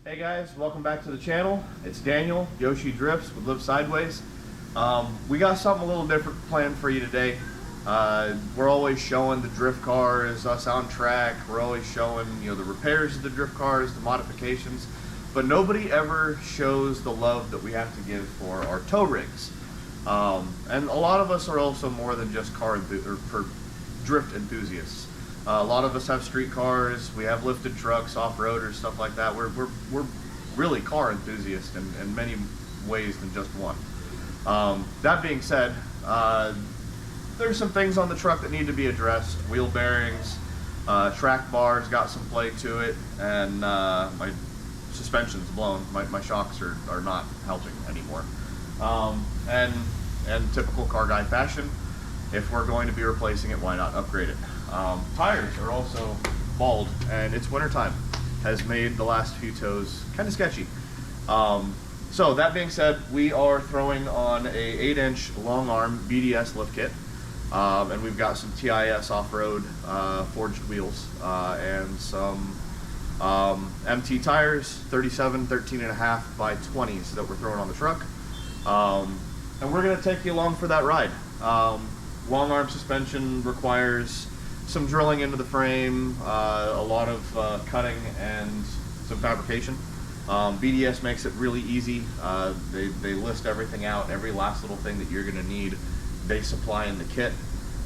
Hey guys, welcome back to the channel. It's Daniel, Yoshi Drifts with Live Sideways. We got something a little different planned for you today. We're always showing the drift cars, us on track. We're always showing, the repairs of the drift cars, the modifications, but nobody ever shows the love that we have to give for our tow rigs. And a lot of us are also more than just drift enthusiasts. A lot of us have street cars, we have lifted trucks, off-roaders, stuff like that. We're really car enthusiasts in many ways than just one. That being said, there's some things on the truck that need to be addressed. Wheel bearings, track bars got some play to it, and my suspension's blown. My shocks are not helping anymore. And typical car guy fashion, if we're going to be replacing it, why not upgrade it? Tires are also bald, and it's winter time, has made the last few tows kind of sketchy. So that being said, we are throwing on a 8-inch long arm BDS lift kit, and we've got some TIS off-road forged wheels and some MT tires, 37 13.5 by 20s that we're throwing on the truck, and we're going to take you along for that ride. Long arm suspension requires some drilling into the frame, a lot of cutting, and some fabrication. BDS makes it really easy. They list everything out, every last little thing that you're going to need they supply in the kit,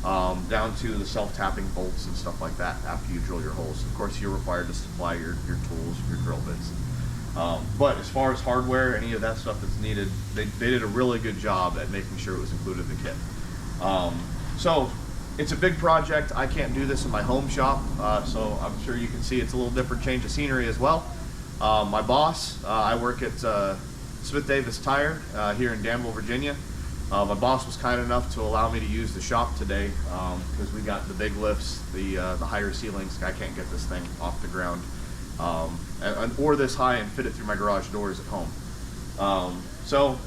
down to the self-tapping bolts and stuff like that after you drill your holes. Of course, you're required to supply your tools, your drill bits. But as far as hardware, any of that stuff that's needed, they did a really good job at making sure it was included in the kit. So it's a big project. I can't do this in my home shop, so I'm sure you can see it's a little different change of scenery as well. My boss, I work at Smith Davis Tire here in Danville, Virginia. My boss was kind enough to allow me to use the shop today because we got the big lifts, the higher ceilings. I can't get this thing off the ground or this high and fit it through my garage doors at home. So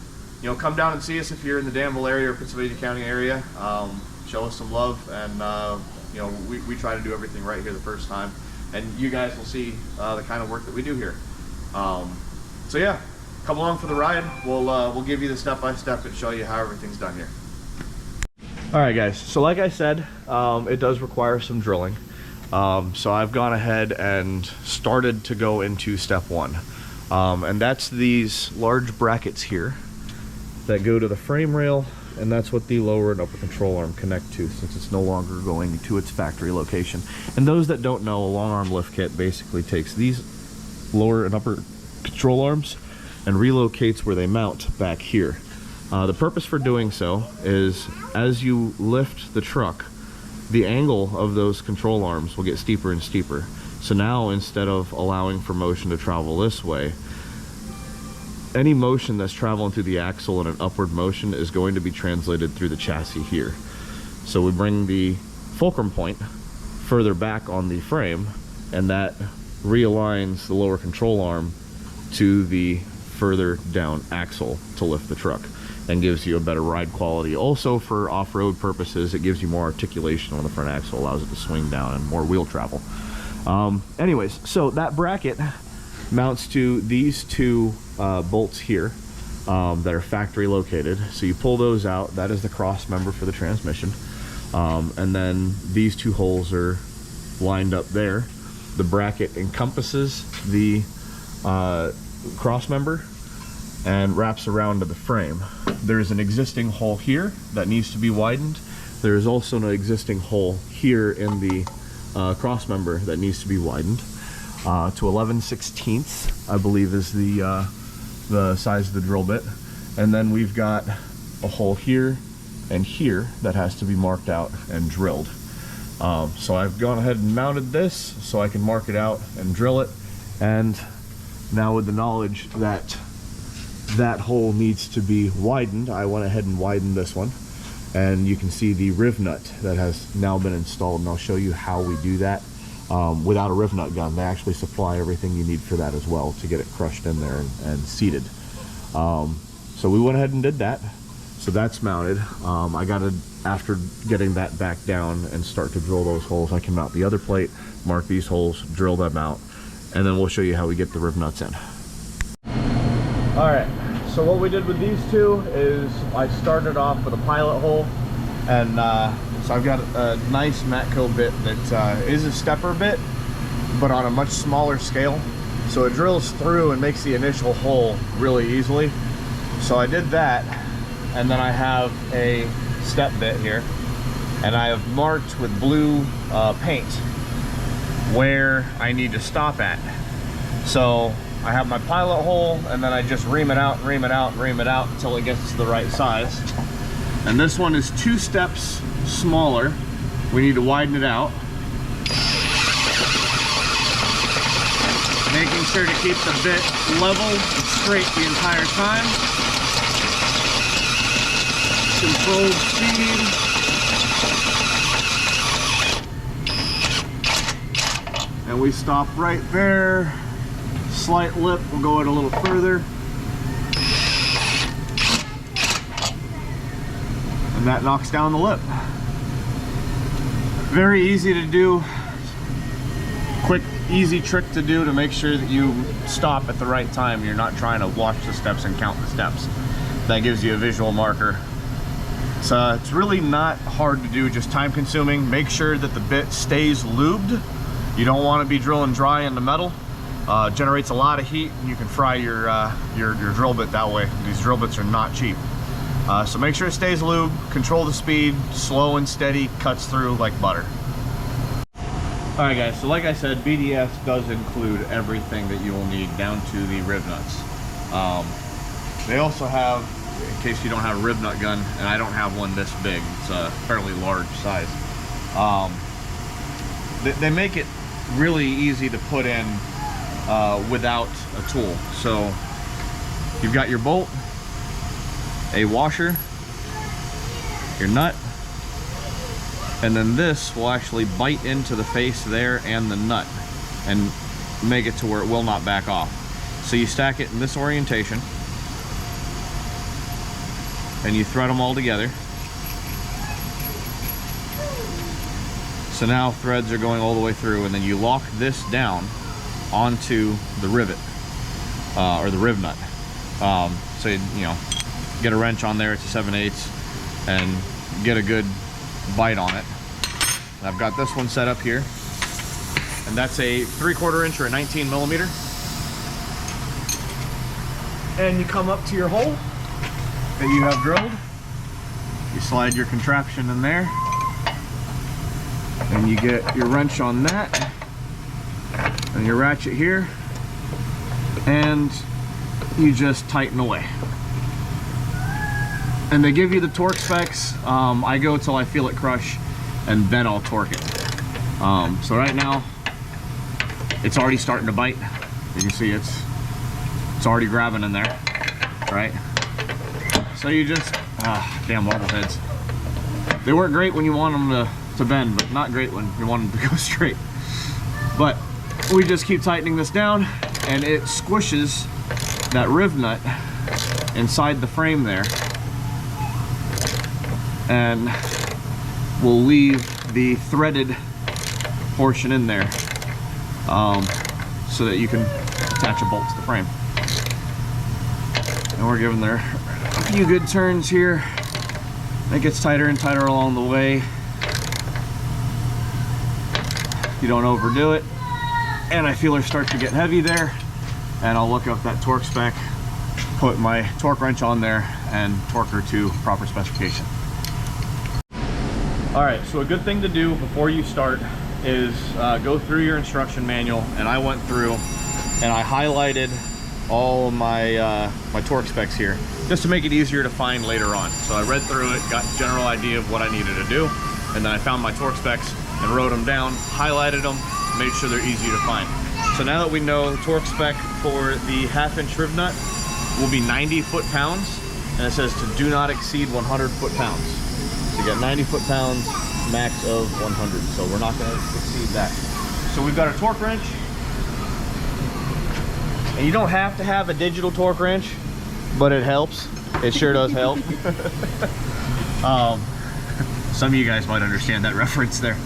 come down and see us if you're in the Danville area or Pennsylvania County area. Show us some love, and we try to do everything right here the first time, and you guys will see the kind of work that we do here. So yeah, come along for the ride. We'll give you the step-by-step and show you how everything's done here. All right, guys. So like I said, it does require some drilling. So I've gone ahead and started to go into step one, and that's these large brackets here that go to the frame rail, and that's what the lower and upper control arm connect to, since it's no longer going to its factory location. And those that don't know, a long arm lift kit basically takes these lower and upper control arms and relocates where they mount back here. The purpose for doing so is, as you lift the truck, the angle of those control arms will get steeper and steeper. So now, instead of allowing for motion to travel this way, any motion that's traveling through the axle in an upward motion is going to be translated through the chassis here. So we bring the fulcrum point further back on the frame, and that realigns the lower control arm to the further down axle to lift the truck, and gives you a better ride quality. Also, for off-road purposes, it gives you more articulation on the front axle, allows it to swing down and more wheel travel. Anyways, so that bracket mounts to these two bolts here that are factory located. So you pull those out, that is the cross member for the transmission, and then these two holes are lined up there. The bracket encompasses the cross member and wraps around to the frame. There's an existing hole here that needs to be widened. There's also an existing hole here in the cross member that needs to be widened to 11/16, I believe, is the size of the drill bit. And then we've got a hole here and here that has to be marked out and drilled. So I've gone ahead and mounted this so I can mark it out and drill it. And now, with the knowledge that that hole needs to be widened, I went ahead and widened this one, and you can see the riv nut that has now been installed, and I'll show you how we do that without a riv nut gun. They actually supply everything you need for that as well to get it crushed in there and seated. So we went ahead and did that. So that's mounted. I got to, after getting that back down and start to drill those holes, I can mount the other plate, mark these holes, drill them out, and then we'll show you how we get the riv nuts in. All right, so what we did with these two is I started off with a pilot hole, and so I've got a nice Matco bit that is a stepper bit, but on a much smaller scale. So it drills through and makes the initial hole really easily. So I did that, and then I have a step bit here, and I have marked with blue paint where I need to stop at. So I have my pilot hole, and then I just ream it out, ream it out, ream it out until it gets to the right size. And this one is 2 steps smaller. We need to widen it out. Making sure to keep the bit level and straight the entire time. Controlled speed. And we stop right there. Slight lip, we'll go it a little further. And that knocks down the lip. Very easy to do. Quick, easy trick to do to make sure that you stop at the right time. You're not trying to watch the steps and count the steps. That gives you a visual marker. So it's really not hard to do, just time consuming. Make sure that the bit stays lubed. You don't want to be drilling dry in the metal. Generates a lot of heat, and you can fry your drill bit that way. These drill bits are not cheap. So make sure it stays lubed, control the speed, slow and steady, cuts through like butter. All right guys, so like I said, BDS does include everything that you will need down to the rib nuts. They also have, in case you don't have a rib nut gun, and I don't have one this big, it's a fairly large size. They make it really easy to put in without a tool. So you've got your bolt, a washer, your nut, and then this will actually bite into the face there and the nut and make it to where it will not back off. So you stack it in this orientation and you thread them all together. So now threads are going all the way through, and then you lock this down onto the rivet or the rib nut. So you know, get a wrench on there, it's a 7/8, and get a good bite on it. And I've got this one set up here, and that's a 3/4 inch or a 19 millimeter. And you come up to your hole that you have drilled, you slide your contraption in there, and you get your wrench on that and your ratchet here, and you just tighten away. And they give you the torque specs. I go till I feel it crush, and then I'll torque it. So right now it's already starting to bite. You can see it's already grabbing in there, right? So you just damn wobble heads. They work great when you want them to bend, but not great when you want them to go straight. But we just keep tightening this down, and it squishes that rib nut inside the frame there, and we'll leave the threaded portion in there so that you can attach a bolt to the frame. And we're giving there a few good turns here. It gets tighter and tighter along the way. You don't overdo it. And I feel her start to get heavy there, and I'll look up that torque spec, put my torque wrench on there, and torque her to proper specification. All right, so a good thing to do before you start is go through your instruction manual, and I went through and I highlighted all of my my torque specs here, just to make it easier to find later on. So I read through it, got a general idea of what I needed to do, and then I found my torque specs and wrote them down, highlighted them, made sure they're easy to find. So now that we know the torque spec for the 1/2 inch rib nut will be 90 foot-pounds, and it says to do not exceed 100 foot-pounds. So you got 90 foot-pounds, max of 100, so we're not going to exceed that. So we've got our torque wrench, and you don't have to have a digital torque wrench, but it helps. It sure does help. Some of you guys might understand that reference there.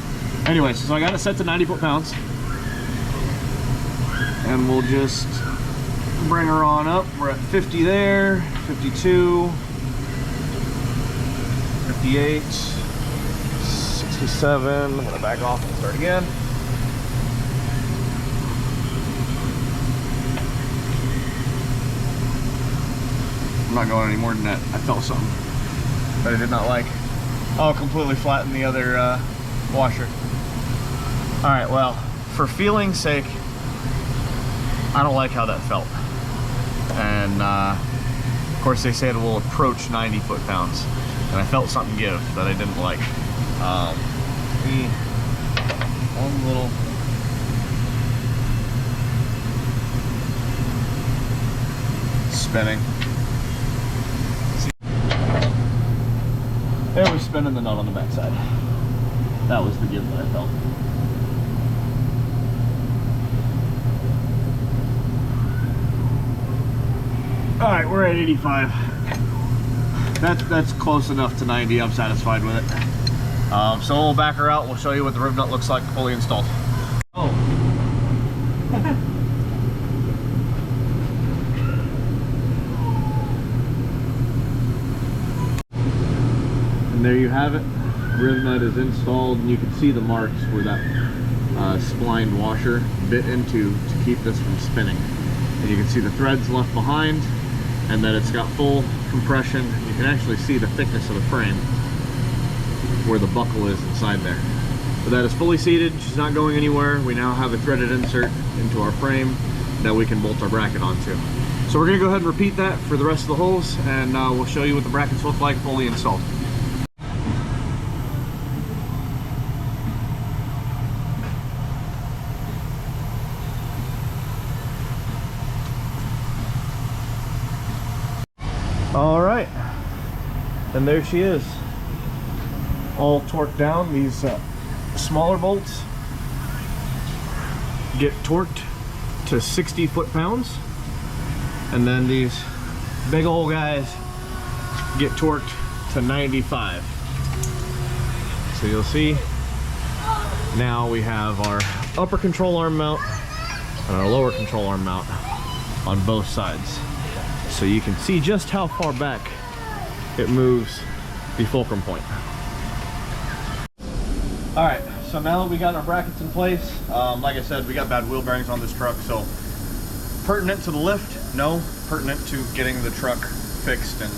Anyways, so I got it set to 90 foot-pounds, and we'll just Bring her on up. We're at 50 there, 52, 58, 67. I'm gonna back off and start again. I'm not going any more than that. I felt something that I did not like. I'll completely flatten the other washer. All right, well, for feeling's sake, I don't like how that felt. And of course they said it will approach 90 foot-pounds. And I felt something give that I didn't like. One little spinning. There was spinning the nut on the backside. That was the give that I felt. All right, we're at 85. That's close enough to 90. I'm satisfied with it. So we'll back her out. We'll show you what the rib nut looks like fully installed. Oh. And there you have it. Rib nut is installed, and you can see the marks where that splined washer bit into to keep this from spinning. And you can see the threads left behind, and that it's got full compression. You can actually see the thickness of the frame where the buckle is inside there. But that is fully seated. She's not going anywhere. We now have a threaded insert into our frame that we can bolt our bracket onto. So we're gonna go ahead and repeat that for the rest of the holes, and we'll show you what the brackets look like fully installed. All right, and there she is, all torqued down. These smaller bolts get torqued to 60 foot-pounds, and then these big old guys get torqued to 95. So you'll see now we have our upper control arm mount and our lower control arm mount on both sides. So you can see just how far back it moves the fulcrum point. All right, so now that we got our brackets in place, like I said, we got bad wheel bearings on this truck, so pertinent to the lift, no. Pertinent to getting the truck fixed and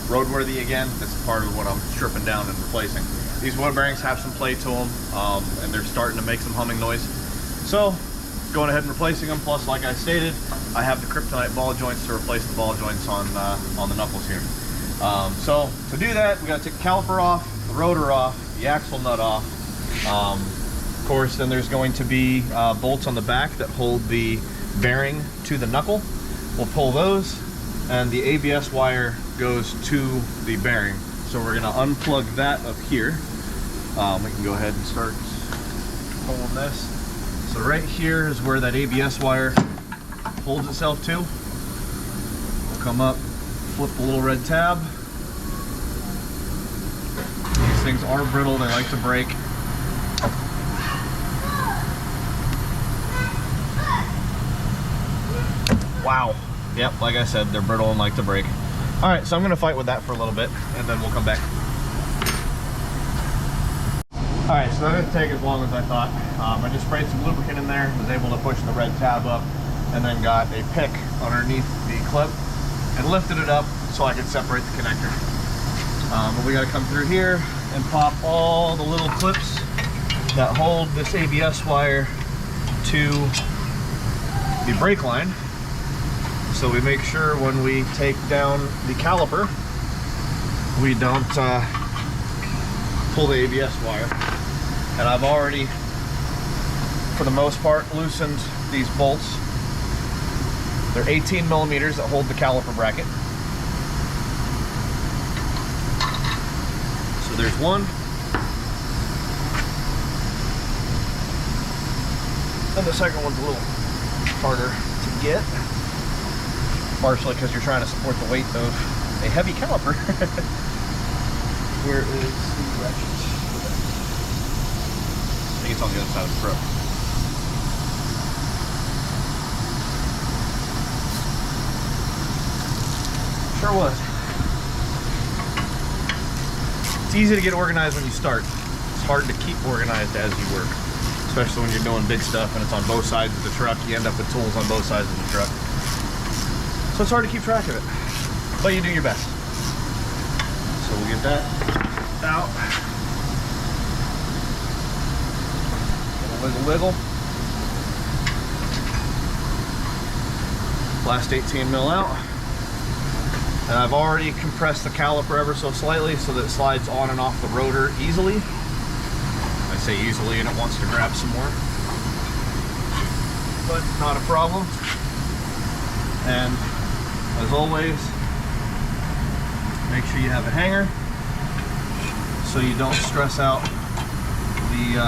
roadworthy again. That's part of what I'm stripping down and replacing. These wheel bearings have some play to them, and they're starting to make some humming noise. So going ahead and replacing them. Plus, like I stated, I have the kryptonite ball joints to replace the ball joints on the knuckles here. So to do that, we got to take the caliper off, the rotor off, the axle nut off. Of course, then there's going to be bolts on the back that hold the bearing to the knuckle. We'll pull those, and the ABS wire goes to the bearing. So we're going to unplug that up here. We can go ahead and start pulling this. So right here is where that ABS wire holds itself to. We'll come up, flip the little red tab. These things are brittle, they like to break. Wow. Yep, like I said, they're brittle and like to break. All right, so I'm gonna fight with that for a little bit, and then we'll come back. All right, so that didn't take as long as I thought. I just sprayed some lubricant in there, was able to push the red tab up, and then got a pick underneath the clip and lifted it up so I could separate the connector. But we got to come through here and pop all the little clips that hold this ABS wire to the brake line. So we make sure when we take down the caliper, we don't pull the ABS wire. And I've already, for the most part, loosened these bolts. They're 18 millimeters that hold the caliper bracket. So there's one. And the second one's a little harder to get. Partially because you're trying to support the weight of a heavy caliper. Where is the ratchet? I think it's on the other side of the throat. it was. It's easy to get organized when you start. It's hard to keep organized as you work, especially when you're doing big stuff and it's on both sides of the truck. You end up with tools on both sides of the truck. So it's hard to keep track of it, but you do your best. So we'll get that out. Wiggle, wiggle. Last 18 mil out. And I've already compressed the caliper ever so slightly so that it slides on and off the rotor easily. I say easily and it wants to grab some more, but not a problem. And as always, make sure you have a hanger so you don't stress out the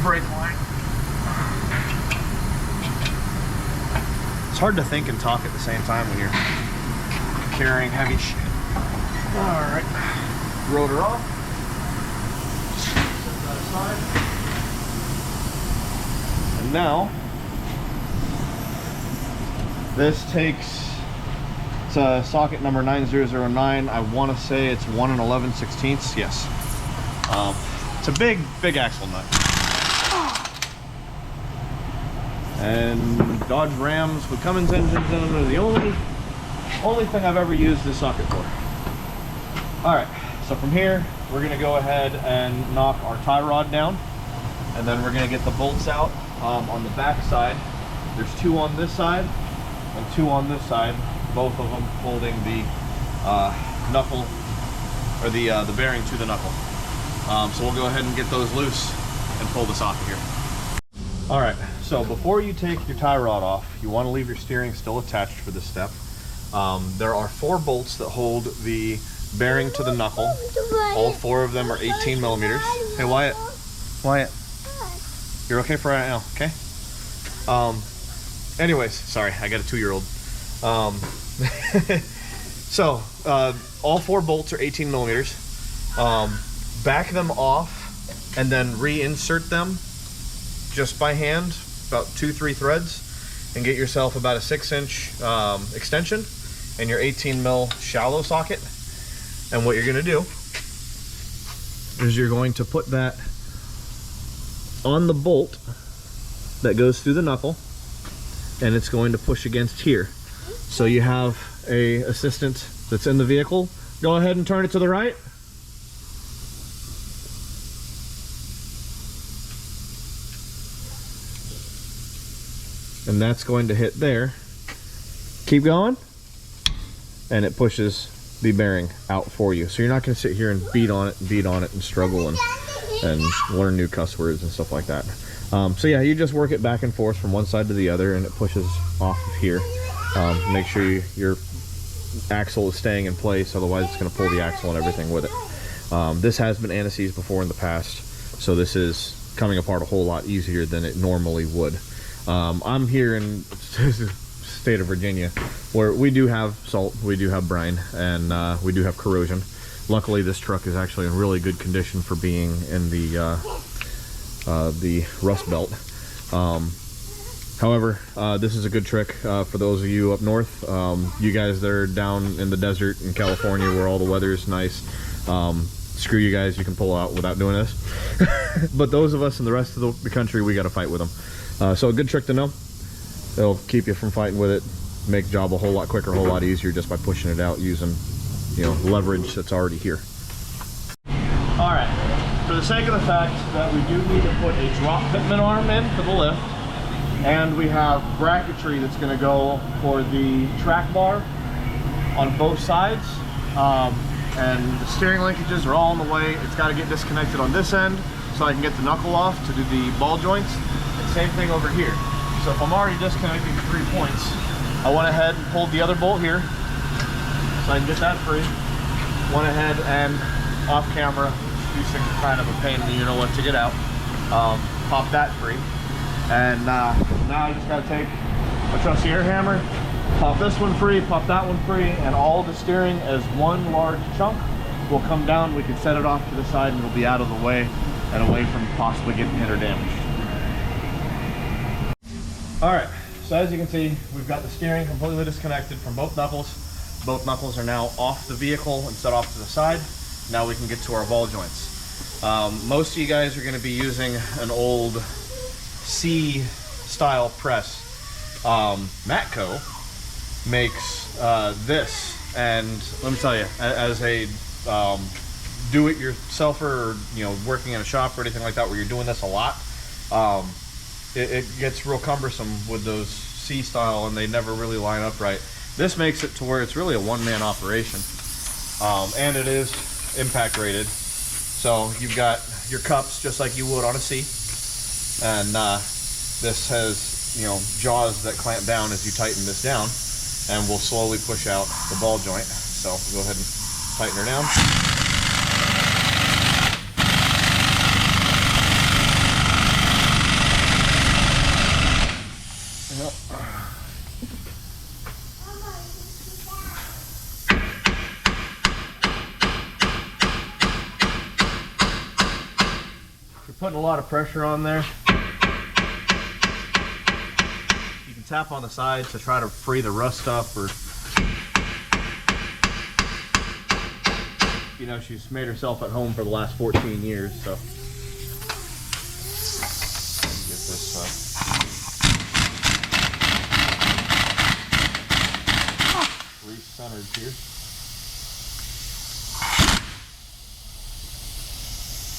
brake line. It's hard to think and talk at the same time when you're carrying heavy shit. All right, rotor off. Set that aside. And now, this takes, it's a socket number 9009. I want to say it's 1 11/16. Yes. It's a big axle nut. And Dodge Rams with Cummins engines in them are the only thing I've ever used this socket for. All right, so from here, we're gonna go ahead and knock our tie rod down, and then we're gonna get the bolts out on the back side. There's 2 on this side and 2 on this side, both of them holding the knuckle, or the bearing to the knuckle. So we'll go ahead and get those loose and pull this off of here. All right, so before you take your tie rod off, you want to leave your steering still attached for this step. There are 4 bolts that hold the bearing to the knuckle. All 4 of them are 18 millimeters. Hey, Wyatt. Wyatt. You're okay for right now, okay? Anyways, sorry, I got a 2-year-old. So, all 4 bolts are 18 millimeters. Back them off and then reinsert them just by hand, about 2-3 threads, and get yourself about a 6-inch extension and your 18 mil shallow socket. And what you're going to do is you're going to put that on the bolt that goes through the knuckle, and it's going to push against here. So you have a assistant that's in the vehicle. Go ahead and turn it to the right. And that's going to hit there. Keep going, and it pushes the bearing out for you. So you're not going to sit here and beat on it and struggle and learn new cuss words and stuff like that. So yeah, you just work it back and forth from one side to the other, and it pushes off of here. Make sure your axle is staying in place, otherwise it's going to pull the axle and everything with it. This has been anti-seized before in the past, so this is coming apart a whole lot easier than it normally would. I'm here in state of Virginia, where we do have salt, we do have brine, and we do have corrosion. Luckily, this truck is actually in really good condition for being in the Rust Belt. However, this is a good trick for those of you up north. You guys that are down in the desert in California where all the weather is nice, screw you guys, you can pull out without doing this. But those of us in the rest of the country, we got to fight with them. So a good trick to know. It'll keep you from fighting with it, make the job a whole lot quicker, a whole lot easier just by pushing it out using, you know, leverage that's already here. All right, for the sake of the fact that we do need to put a drop fitment arm in for the lift, and we have bracketry that's going to go for the track bar on both sides, and the steering linkages are all in the way. It's got to get disconnected on this end so I can get the knuckle off to do the ball joints. And same thing over here. So if I'm already disconnecting 3 points, I went ahead and pulled the other bolt here so I can get that free. Went ahead and off camera, these things are kind of a pain in the you-know-what to get out. Pop that free. And now I just gotta take a trusty air hammer, pop this one free, pop that one free, and all the steering as one large chunk will come down. We can set it off to the side and it'll be out of the way and away from possibly getting hit or damaged. All right, So as you can see, we've got the steering completely disconnected from both knuckles. Both knuckles are now off the vehicle and set off to the side. Now we can get to our ball joints. Most of you guys are going to be using an old C style press. Matco makes this, and let me tell you, as a do-it-yourselfer, or working in a shop or anything like that where you're doing this a lot, it gets real cumbersome with those C style, and they never really line up right. This makes it to where it's really a one-man operation, and it is impact rated. So you've got your cups just like you would on a C, and this has jaws that clamp down as you tighten this down, and will slowly push out the ball joint. So we'll go ahead and tighten her down. You're putting a lot of pressure on there. You can tap on the side to try to free the rust up, or she's made herself at home for the last 14 years, so get this re-centered here.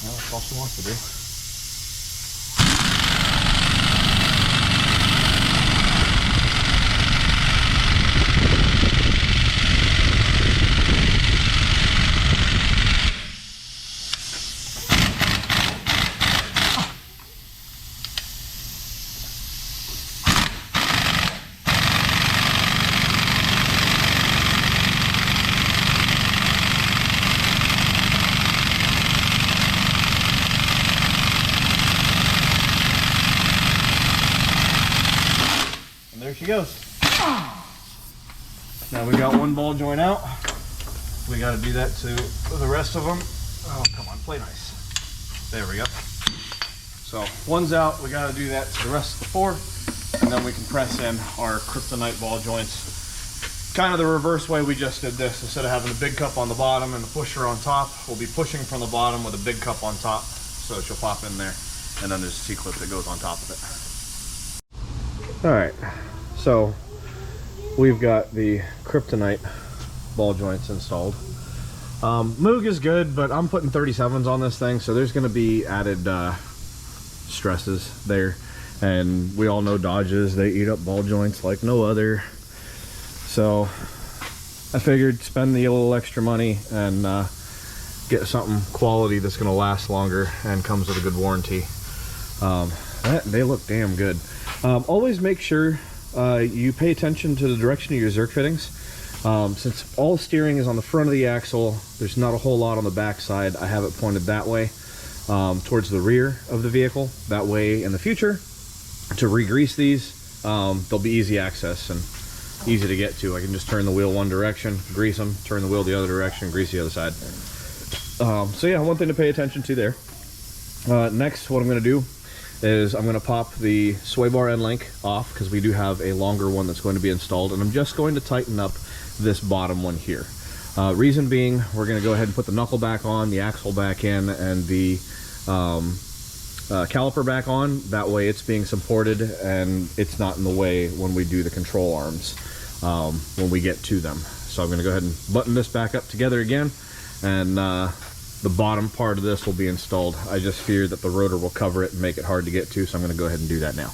Well, that's all she wants to do. There she goes. Now we got one ball joint out. We got to do that to the rest of them. Oh, come on, play nice. There we go. So one's out. We got to do that to the rest of the four, and then we can press in our kryptonite ball joints. Kind of the reverse way we just did this. Instead of having a big cup on the bottom and the pusher on top, we'll be pushing from the bottom with a big cup on top, so she'll pop in there, and then there's a C-clip that goes on top of it. All right. So we've got the kryptonite ball joints installed. Moog is good, but I'm putting 37s on this thing, so there's going to be added stresses there. And we all know Dodges, they eat up ball joints like no other. So I figured spend the little extra money and get something quality that's going to last longer and comes with a good warranty. They look damn good. Always make sure you pay attention to the direction of your Zerk fittings. Since all steering is on the front of the axle, there's not a whole lot on the back side. I have it pointed that way, towards the rear of the vehicle. That way in the future, to re-grease these, they'll be easy access and easy to get to. I can just turn the wheel one direction, grease them, turn the wheel the other direction, grease the other side. So yeah, one thing to pay attention to there. Next, what I'm going to do is I'm going to pop the sway bar end link off, because we do have a longer one that's going to be installed, and I'm just going to tighten up this bottom one here. Reason being, we're going to go ahead and put the knuckle back on, the axle back in, and the caliper back on. That way it's being supported and it's not in the way when we do the control arms when we get to them. So I'm going to go ahead and button this back up together again, and the bottom part of this will be installed. I just fear that the rotor will cover it and make it hard to get to, so I'm going to go ahead and do that now.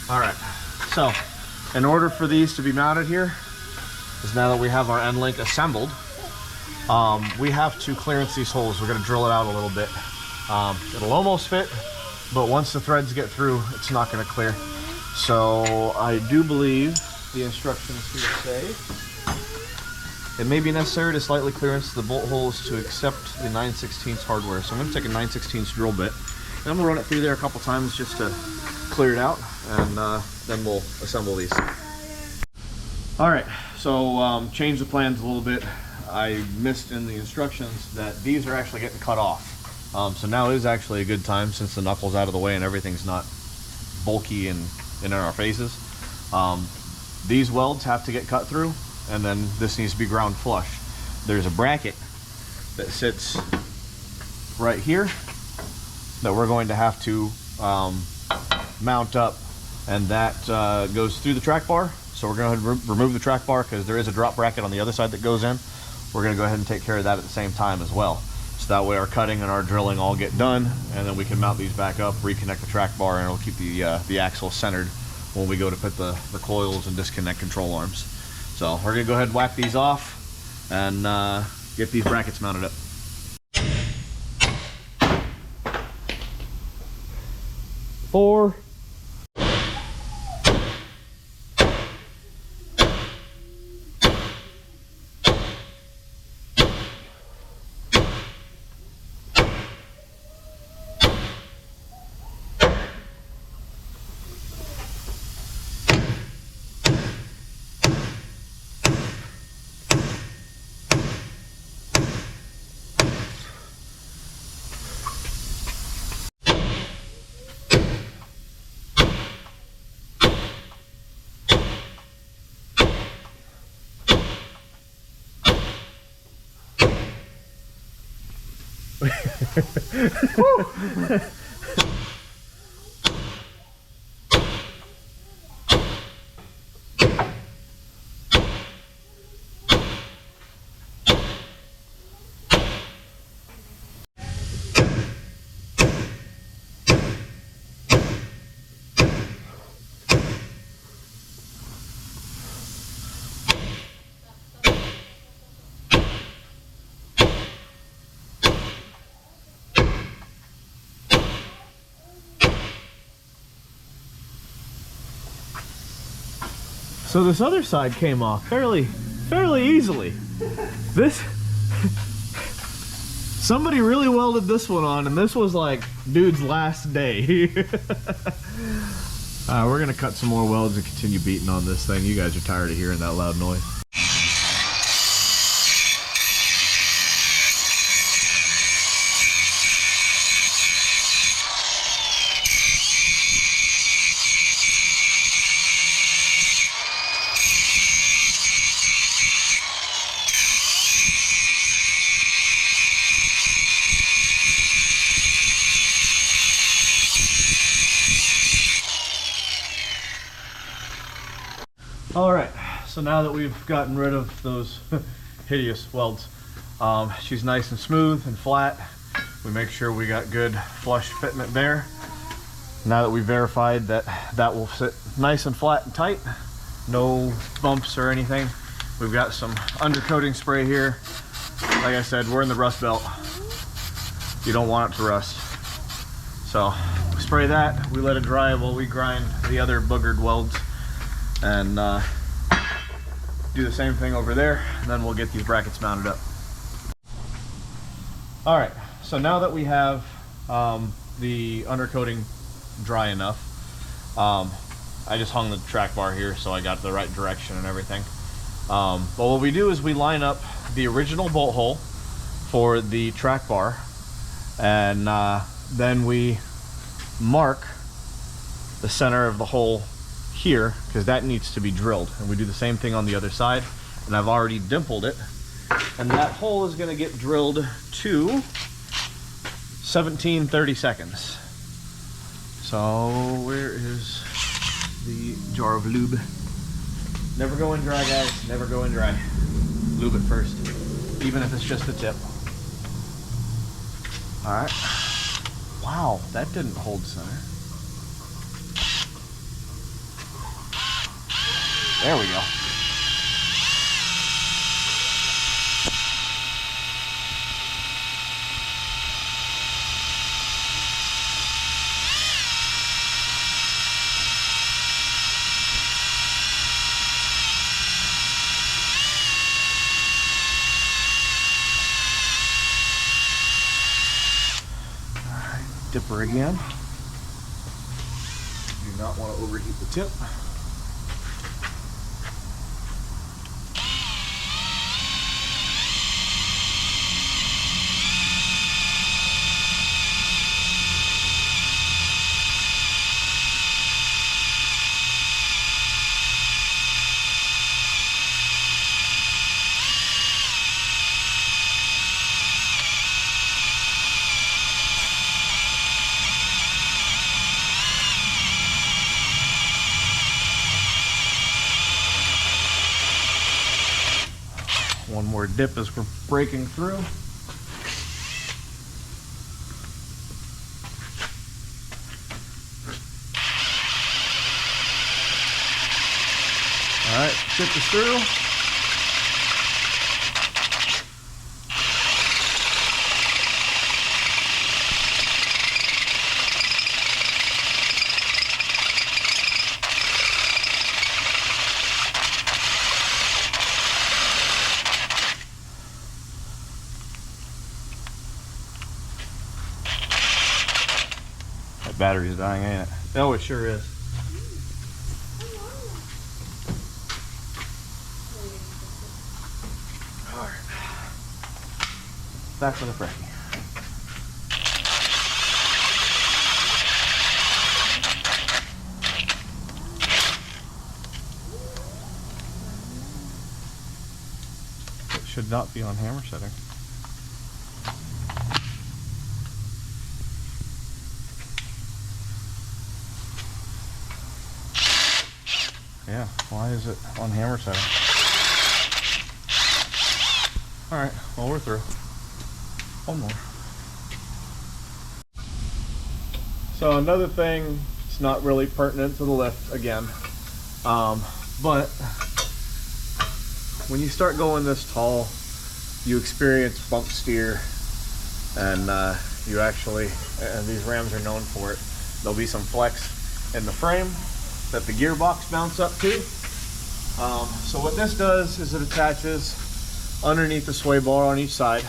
All right, so in order for these to be mounted here, is now that we have our end link assembled, we have to clearance these holes. We're gonna drill it out a little bit. It'll almost fit, but once the threads get through, it's not gonna clear. So I do believe the instructions here say it may be necessary to slightly clearance the bolt holes to accept the 9/16 hardware. So I'm gonna take a 9/16 drill bit, and I'm gonna run it through there a couple times just to clear it out, and then we'll assemble these. All right, so change the plans a little bit. I missed in the instructions that these are actually getting cut off. So now is actually a good time, since the knuckle's out of the way and everything's not bulky and in our faces. These welds have to get cut through, and then this needs to be ground flush. There's a bracket that sits right here that we're going to have to mount up, and that goes through the track bar. So we're going to remove the track bar because there is a drop bracket on the other side that goes in. We're going to go ahead and take care of that at the same time as well. So that way our cutting and our drilling all get done, and then we can mount these back up, reconnect the track bar, and it'll keep the axle centered when we go to put the coils and disconnect control arms. So we're going to go ahead and whack these off and get these brackets mounted up. Four. So this other side came off fairly easily. Somebody really welded this one on, and this was like dude's last day. We're gonna cut some more welds and continue beating on this thing. You guys are tired of hearing that loud noise. All right, so now that we've gotten rid of those hideous welds, she's nice and smooth and flat. We make sure we got good flush fitment there. Now that we verified that that will sit nice and flat and tight, no bumps or anything, we've got some undercoating spray here. Like I said, we're in the rust belt. You don't want it to rust. So we spray that, we let it dry while we grind the other boogered welds, and do the same thing over there, and then we'll get these brackets mounted up. All right, so now that we have the undercoating dry enough, I just hung the track bar here so I got the right direction and everything. But what we do is we line up the original bolt hole for the track bar, and then we mark the center of the hole here, because that needs to be drilled, and we do the same thing on the other side, and I've already dimpled it, and that hole is going to get drilled to 1730 seconds. So where is the jar of lube? Never go in dry, guys, never go in dry. Lube it first, even if it's just the tip. All right, wow, that didn't hold center. There we go. Dipper again. Do not want to overheat the tip. One more dip as we're breaking through. All right, dip is through. Battery's dying, ain't it? Oh, it sure is. All right. Back for the fracking. It should not be on hammer setting. Yeah, why is it on hammer setting? Alright, well, we're through. One more. So another thing, it's not really pertinent to the lift again, but when you start going this tall, you experience bump steer, and you actually, and these Rams are known for it, there'll be some flex in the frame that the gearbox bounce up to. So what this does is it attaches underneath the sway bar on each side,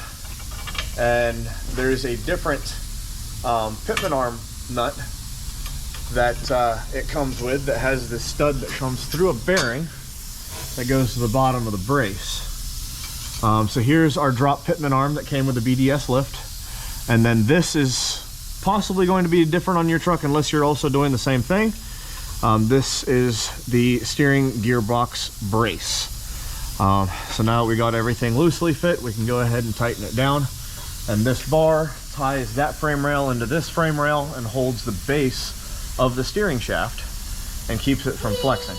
and there's a different pitman arm nut that it comes with that has this stud that comes through a bearing that goes to the bottom of the brace. So here's our drop pitman arm that came with the BDS lift, and then this is possibly going to be different on your truck unless you're also doing the same thing. This is the steering gearbox brace. So now we got everything loosely fit, we can go ahead and tighten it down. And this bar ties that frame rail into this frame rail and holds the base of the steering shaft and keeps it from flexing.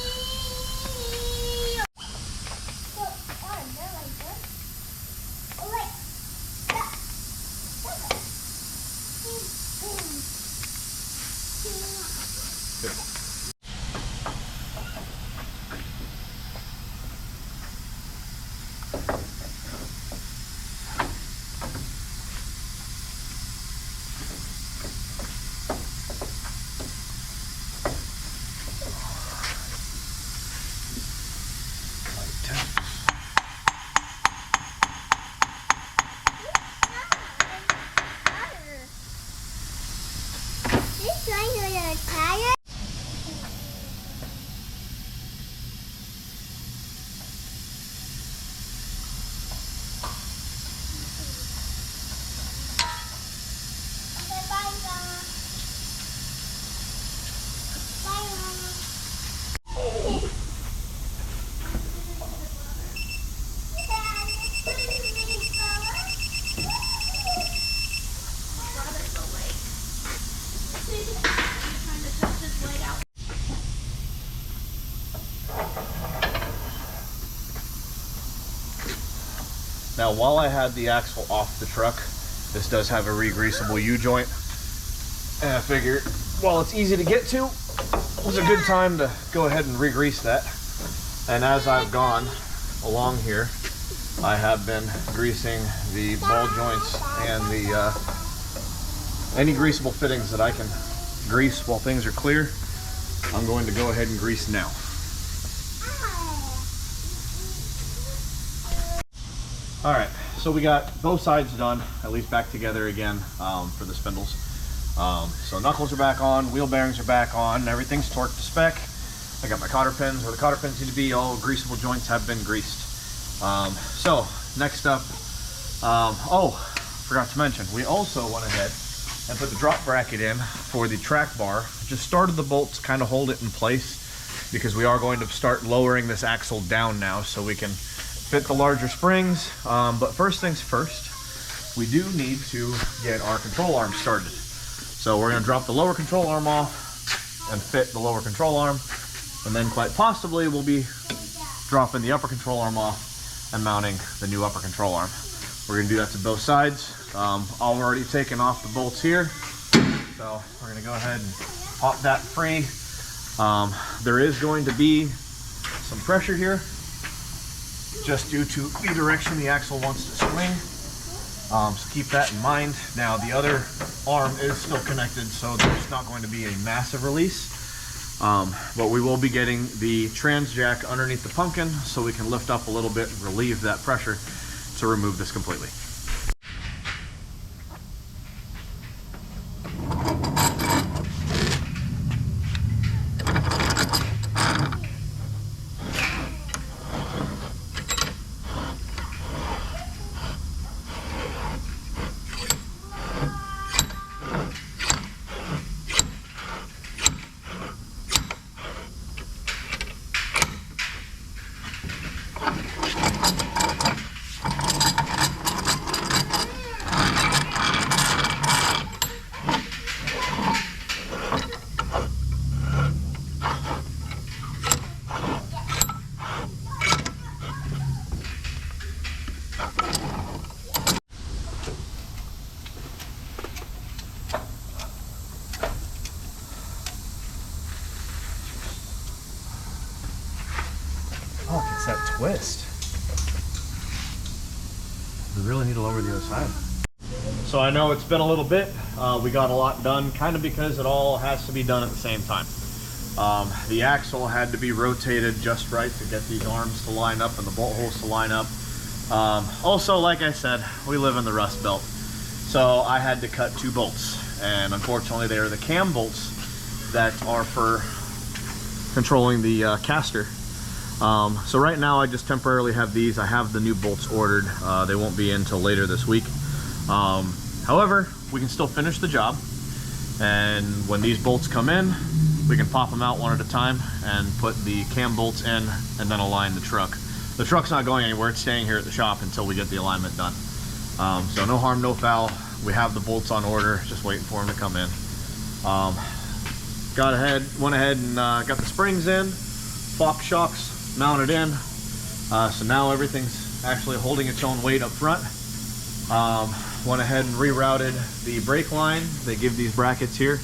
Now, while I had the axle off the truck, this does have a regreasable U-joint, and I figured, while it's easy to get to, it was a good time to go ahead and re-grease that. And as I've gone along here, I have been greasing the ball joints and the any greasable fittings that I can grease while things are clear. I'm going to go ahead and grease now. All right, so we got both sides done, at least back together again for the spindles. So knuckles are back on, wheel bearings are back on, everything's torqued to spec. I got my cotter pins where the cotter pins need to be. All greasable joints have been greased. So next up, oh, forgot to mention, we also went ahead and put the drop bracket in for the track bar. Just started the bolts, kind of hold it in place because we are going to start lowering this axle down now so we can fit the larger springs. But first things first, we do need to get our control arm started. So we're going to drop the lower control arm off and fit the lower control arm, and then quite possibly we'll be dropping the upper control arm off and mounting the new upper control arm. We're going to do that to both sides. I've already taken off the bolts here, so we're going to go ahead and pop that free. There is going to be some pressure here just due to the direction the axle wants to swing. So keep that in mind. Now the other arm is still connected, so there's not going to be a massive release. But we will be getting the trans jack underneath the pumpkin so we can lift up a little bit and relieve that pressure to remove this completely. Oh, it's that twist. We really need to lower the other side. So I know it's been a little bit. We got a lot done, kind of because it all has to be done at the same time. The axle had to be rotated just right to get these arms to line up and the bolt holes to line up. Also, like I said, we live in the Rust Belt, so I had to cut 2 bolts, and unfortunately they are the cam bolts that are for controlling the caster. So right now I just temporarily have these. I have the new bolts ordered. They won't be in until later this week. However, we can still finish the job, and when these bolts come in, we can pop them out one at a time and put the cam bolts in and then align the truck. The truck's not going anywhere. It's staying here at the shop until we get the alignment done. So no harm, no foul. We have the bolts on order, just waiting for them to come in. Went ahead and got the springs in, Fox shocks mounted in. So now everything's actually holding its own weight up front. Went ahead and rerouted the brake line. They give these brackets here.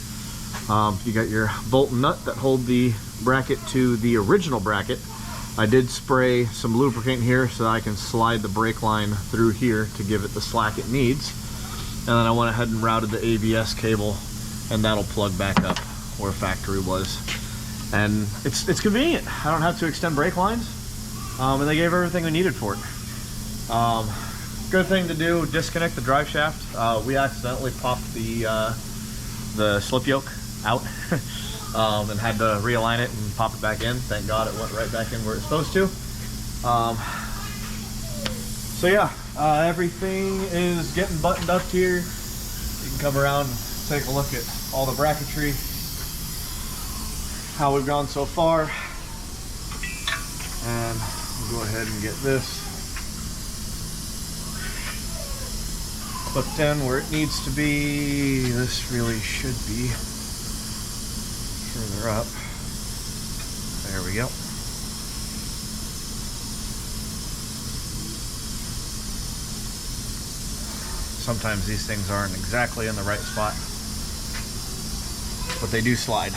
You got your bolt and nut that hold the bracket to the original bracket. I did spray some lubricant here so that I can slide the brake line through here to give it the slack it needs. And then I went ahead and routed the ABS cable, and that'll plug back up where factory was. And it's convenient. I don't have to extend brake lines, and they gave everything we needed for it. Good thing to do, disconnect the drive shaft. We accidentally popped the slip yoke out and had to realign it and pop it back in. Thank God it went right back in where it's supposed to. So yeah, everything is getting buttoned up here. You can come around and take a look at all the bracketry, how we've gone so far. And we'll go ahead and get this clipped in where it needs to be. This really should be further up. There we go. Sometimes these things aren't exactly in the right spot, but they do slide.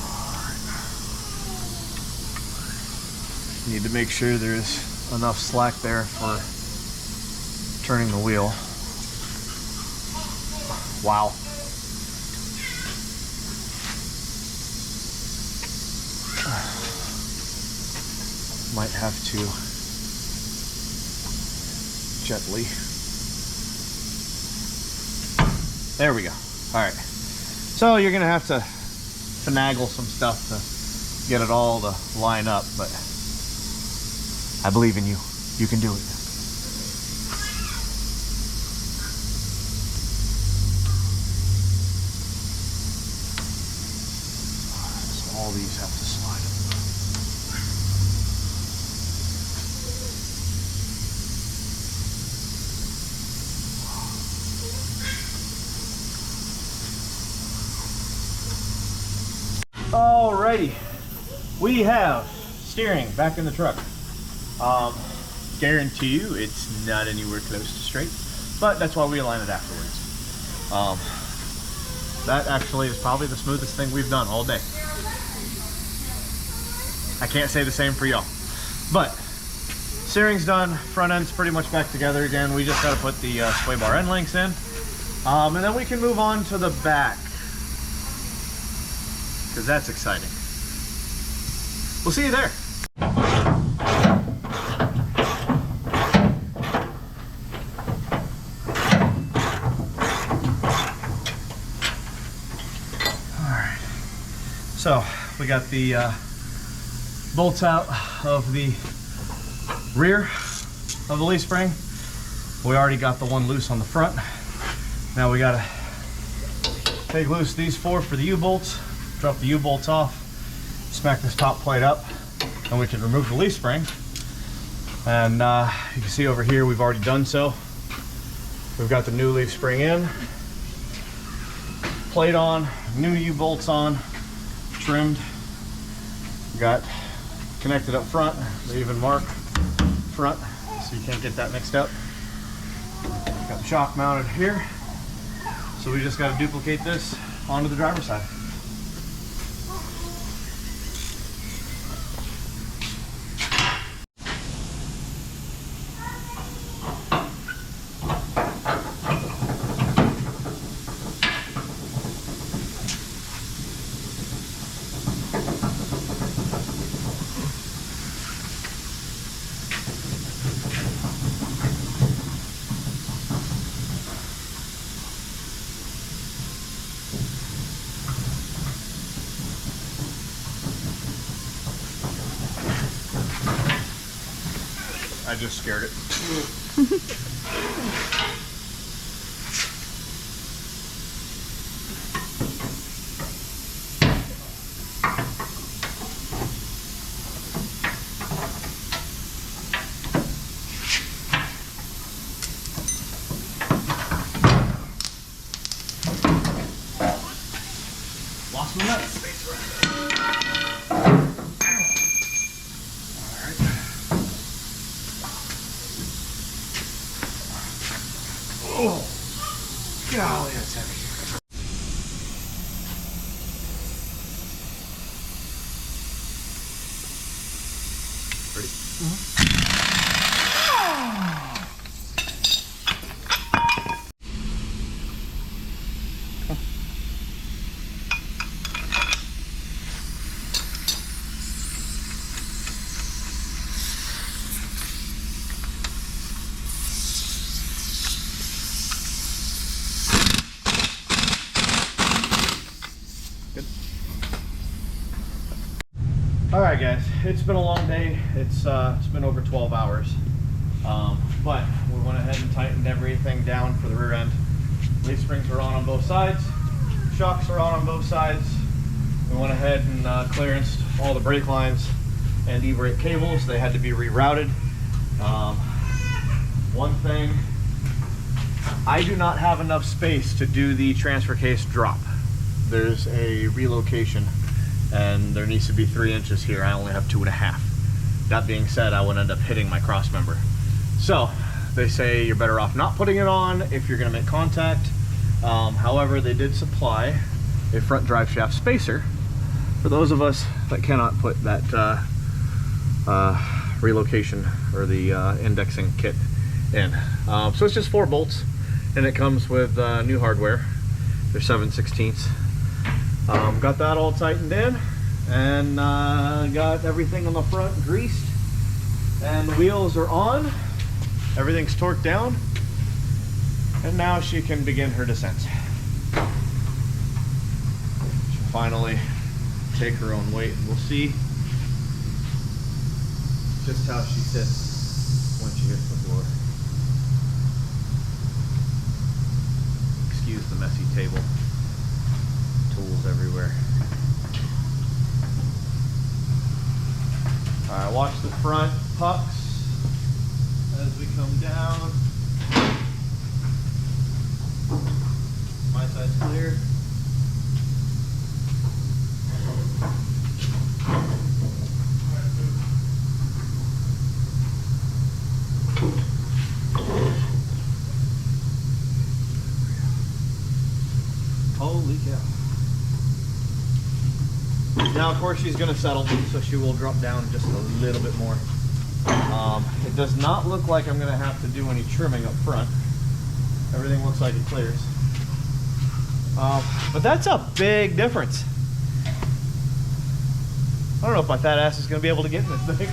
Alright. Need to make sure there's enough slack there for turning the wheel. Wow. Might have to gently. There we go. All right. So you're gonna have to finagle some stuff to get it all to line up, but I believe in you. You can do it. So all these have to slide. Alrighty, we have steering back in the truck. Guarantee you it's not anywhere close to straight, but that's why we align it afterwards. That actually is probably the smoothest thing we've done all day. I can't say the same for y'all, but steering's done, front end's pretty much back together again. We just got to put the sway bar end links in, and then we can move on to the back, because that's exciting. We'll see you there. Alright, so we got the bolts out of the rear of the leaf spring. We already got the one loose on the front. Now we gotta take loose these four for the U-bolts, drop the U-bolts off, smack this top plate up, and we can remove the leaf spring. And you can see over here we've already done so. We've got the new leaf spring in, plate on, new U-bolts on, trimmed. We got connected up front. They even mark front so you can't get that mixed up. Got the shock mounted here. So we just got to duplicate this onto the driver's side. I just scared it. Lost my nut space right there. Oh, golly, that's heavy. Ready? All right, guys, it's been a long day. It's been over 12 hours, but we went ahead and tightened everything down for the rear end. Leaf springs are on both sides. Shocks are on both sides. We went ahead and clearanced all the brake lines and e-brake cables. They had to be rerouted. One thing, I do not have enough space to do the transfer case drop. There's a relocation and there needs to be 3 inches here. I only have 2.5. That being said, I would end up hitting my cross member. So they say you're better off not putting it on if you're gonna make contact. However, they did supply a front drive shaft spacer for those of us that cannot put that relocation or the indexing kit in. So it's just 4 bolts, and it comes with new hardware. They're 7/16. Got that all tightened in, and got everything on the front greased, and the wheels are on. Everything's torqued down, and now she can begin her descent. She'll finally take her own weight, and we'll see just how she sits when she hits the floor. Excuse the messy table. Tools everywhere. Alright, watch the front pucks as we come down. My side's clear. Holy cow. Now, of course, she's going to settle, so she will drop down just a little bit more. It does not look like I'm going to have to do any trimming up front. Everything looks like it clears. But that's a big difference. I don't know if my fat ass is going to be able to get in this thing.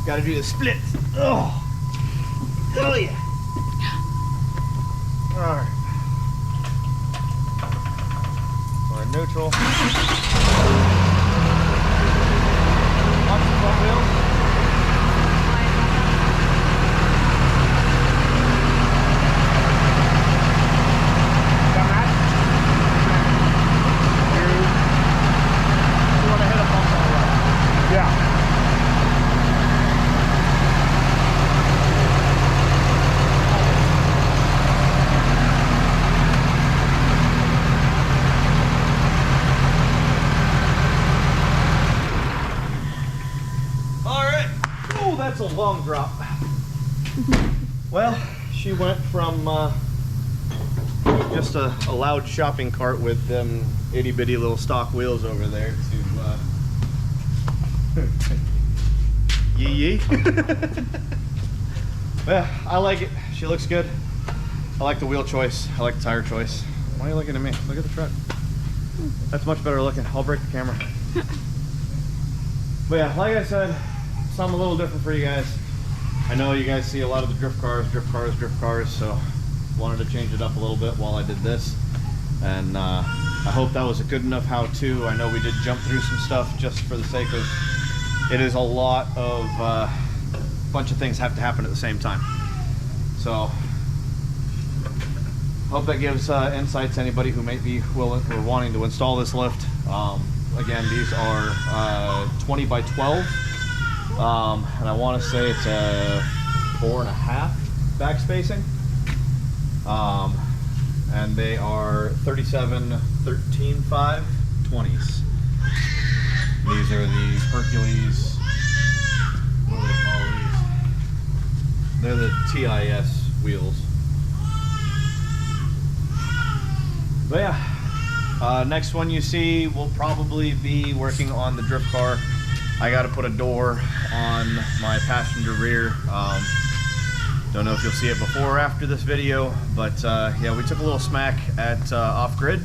Got to do the splits. Oh, oh yeah. All right. We're neutral. Watch the front wheels. You want to hit a bump on the right. Yeah. That's a long drop. Well, she went from just a loud shopping cart with them itty bitty little stock wheels over there to yee yee. Yeah, I like it. She looks good. I like the wheel choice. I like the tire choice. Why are you looking at me? Look at the truck. That's much better looking. I'll break the camera. But yeah, like I said, something a little different for you guys. I know you guys see a lot of the drift cars, so wanted to change it up a little bit while I did this. And I hope that was a good enough how-to. I know we did jump through some stuff just for the sake of, it is a lot of, bunch of things have to happen at the same time. So, hope that gives insights to anybody who may be willing or wanting to install this lift. Again, these are 20 by 12. And I want to say it's a 4.5 back spacing. And they are 37/13/5 20s. These are the Hercules. What do they call these? They're the TIS wheels. But yeah, next one you see, we'll probably be working on the drift car. I got to put a door on my passenger rear. Don't know if you'll see it before or after this video, but yeah, we took a little smack at off-grid,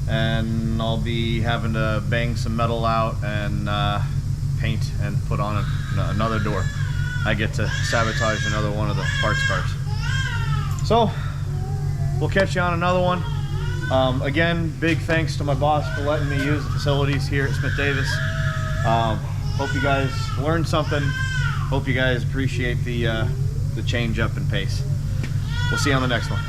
and I'll be having to bang some metal out and paint and put on another door. I get to sabotage another one of the parts cars. So, we'll catch you on another one. Again, big thanks to my boss for letting me use the facilities here at Smith Davis. Hope you guys learned something. Hope you guys appreciate the change up in pace. We'll see you on the next one.